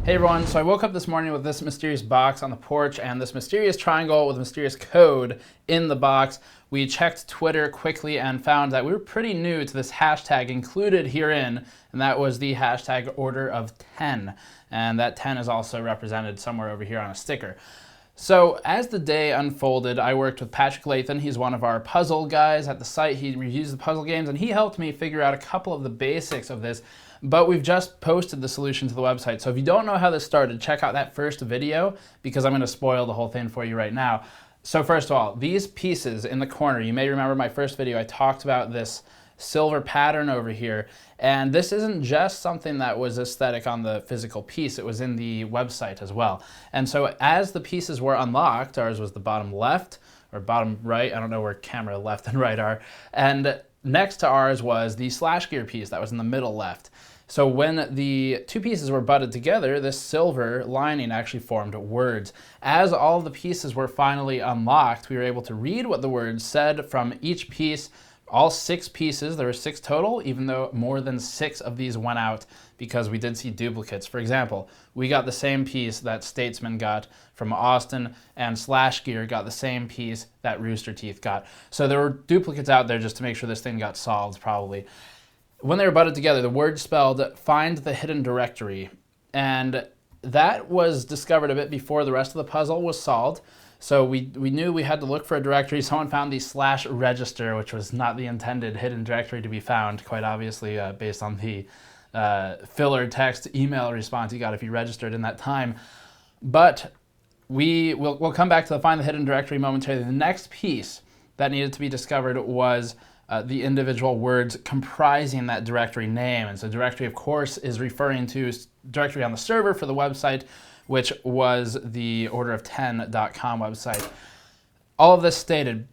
Hey everyone, so I woke up this morning with this mysterious box on the porch and this mysterious triangle with mysterious code in the box. We checked Twitter quickly and found that we were pretty new to this hashtag included herein, and that was the hashtag order of 10. And that 10 is also represented somewhere over here on a sticker. So as the day unfolded, I worked with Patrick Lathan. He's one of our puzzle guys at the site. He reviews the puzzle games, and he helped me figure out a couple of the basics of this. But we've just posted the solution to the website. So if you don't know how this started, check out that first video, because I'm going to spoil the whole thing for you right now. So first of all, these pieces in the corner, you may remember my first video, I talked about this silver pattern over here. And this isn't just something that was aesthetic on the physical piece, it was in the website as well. And so as the pieces were unlocked, ours was the bottom left, or bottom right, I don't know where camera left and right are, and next to ours was the slash gear piece that was in the middle left. So when the two pieces were butted together, this silver lining actually formed words. As all of the pieces were finally unlocked, we were able to read what the words said from each piece. All 6 pieces, there were 6 total, even though more than 6 of these went out because we did see duplicates. For example, we got the same piece that Statesman got from Austin, and Slash Gear got the same piece that Rooster Teeth got. So there were duplicates out there just to make sure this thing got solved, probably. When they were butted together, the word spelled find the hidden directory, and that was discovered a bit before the rest of the puzzle was solved. So we knew we had to look for a directory. Someone found the slash register, which was not the intended hidden directory to be found, quite obviously based on the filler text email response you got if you registered in that time. But we'll come back to the find the hidden directory momentarily. The next piece that needed to be discovered was the individual words comprising that directory name. And so directory, of course, is referring to directory on the server for the website, which was the orderof10.com website. All of this stated,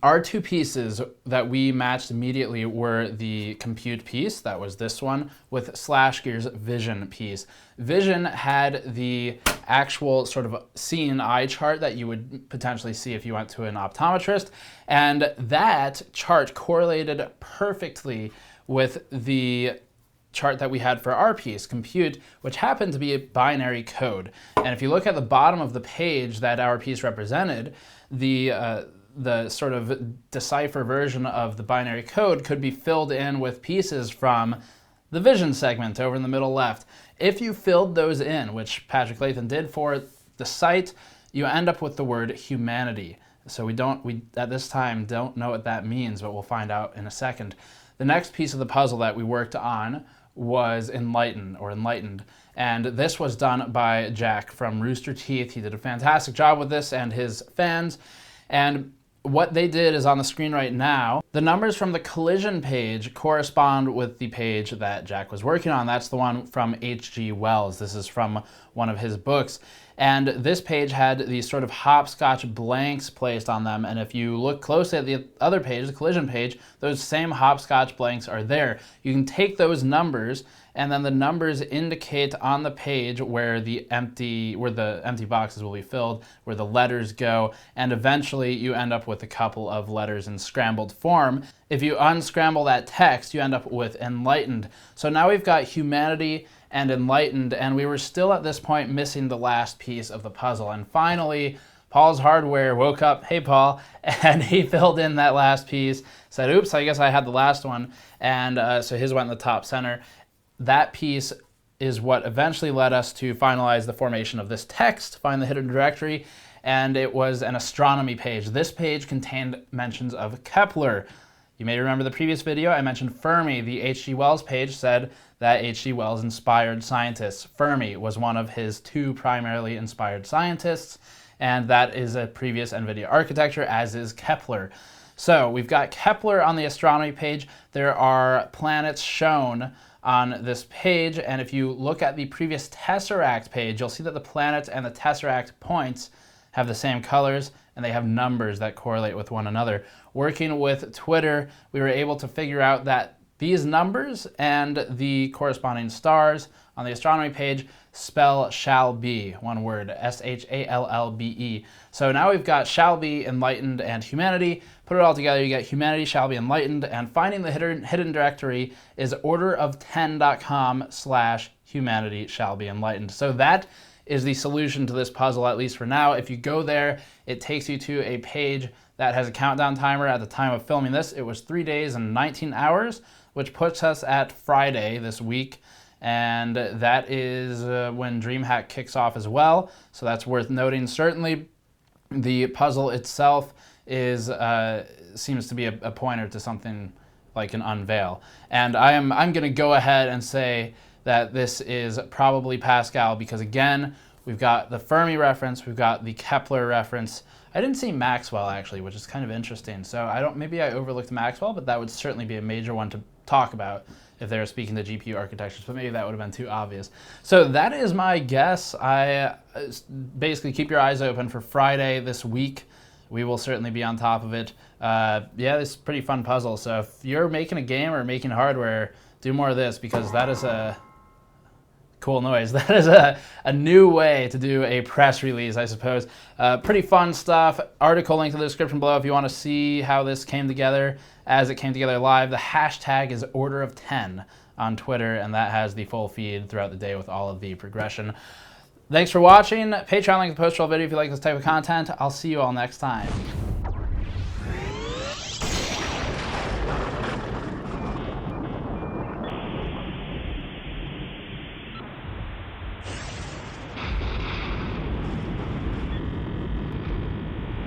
our 2 pieces that we matched immediately were the compute piece, that was this one, with Slash Gear's vision piece. Vision had the actual sort of seeing eye chart that you would potentially see if you went to an optometrist, and that chart correlated perfectly with the chart that we had for our piece, compute, which happened to be a binary code. And if you look at the bottom of the page that our piece represented, the sort of decipher version of the binary code could be filled in with pieces from the vision segment over in the middle left. If you filled those in, which Patrick Lathan did for the site, you end up with the word humanity. So we at this time don't know what that means, but we'll find out in a second. The next piece of the puzzle that we worked on was enlightened, and this was done by Jack from Rooster Teeth. He did a fantastic job with this and his fans, and what they did is on the screen right now. The numbers from the collision page correspond with the page that Jack was working on. That's the one from H.G. Wells. This is from one of his books. And this page had these sort of hopscotch blanks placed on them. And if you look closely at the other page, the collision page, those same hopscotch blanks are there. You can take those numbers, and then the numbers indicate on the page where the empty boxes will be filled, where the letters go, and eventually you end up with a couple of letters in scrambled form. If you unscramble that text, you end up with enlightened. So now we've got humanity and enlightened, and we were still at this point missing the last piece of the puzzle. And finally, Paul's Hardware woke up, hey Paul, and he filled in that last piece, said, oops, I guess I had the last one, and so his went in the top center. That piece is what eventually led us to finalize the formation of this text, find the hidden directory, and it was an astronomy page. This page contained mentions of Kepler. You may remember the previous video, I mentioned Fermi. The H.G. Wells page said that H.G. Wells inspired scientists. Fermi was one of his 2 primarily inspired scientists, and that is a previous NVIDIA architecture, as is Kepler. So we've got Kepler on the astronomy page. There are planets shown on this page, and if you look at the previous Tesseract page, you'll see that the planets and the Tesseract points have the same colors, and they have numbers that correlate with one another. Working with Twitter, we were able to figure out that these numbers and the corresponding stars on the astronomy page spell shall be, one word, S-H-A-L-L-B-E. So now we've got shall be, enlightened, and humanity. Put it all together, you get humanity shall be enlightened, and finding the hidden directory is orderof10.com/humanity shall be enlightened. So that is the solution to this puzzle, at least for now. If you go there, it takes you to a page that has a countdown timer. At the time of filming this, it was 3 days and 19 hours, which puts us at Friday this week. And that is when DreamHack kicks off as well. So that's worth noting. Certainly, the puzzle itself is seems to be a pointer to something like an Unveil. And I'm going to go ahead and say that this is probably Pascal because, again, we've got the Fermi reference, we've got the Kepler reference. I didn't see Maxwell, actually, which is kind of interesting. So maybe I overlooked Maxwell, but that would certainly be a major one to talk about if they were speaking to GPU architectures, but maybe that would have been too obvious. So that is my guess. I basically keep your eyes open for Friday this week. We will certainly be on top of it. Yeah, this is a pretty fun puzzle. So if you're making a game or making hardware, do more of this because that is a cool noise. That is a new way to do a press release, I suppose. Pretty fun stuff. Article link in the description below if you want to see how this came together as it came together live. The hashtag is order of10 on Twitter, and that has the full feed throughout the day with all of the progression. Thanks for watching. Patreon link in the post roll video if you like this type of content. I'll see you all next time.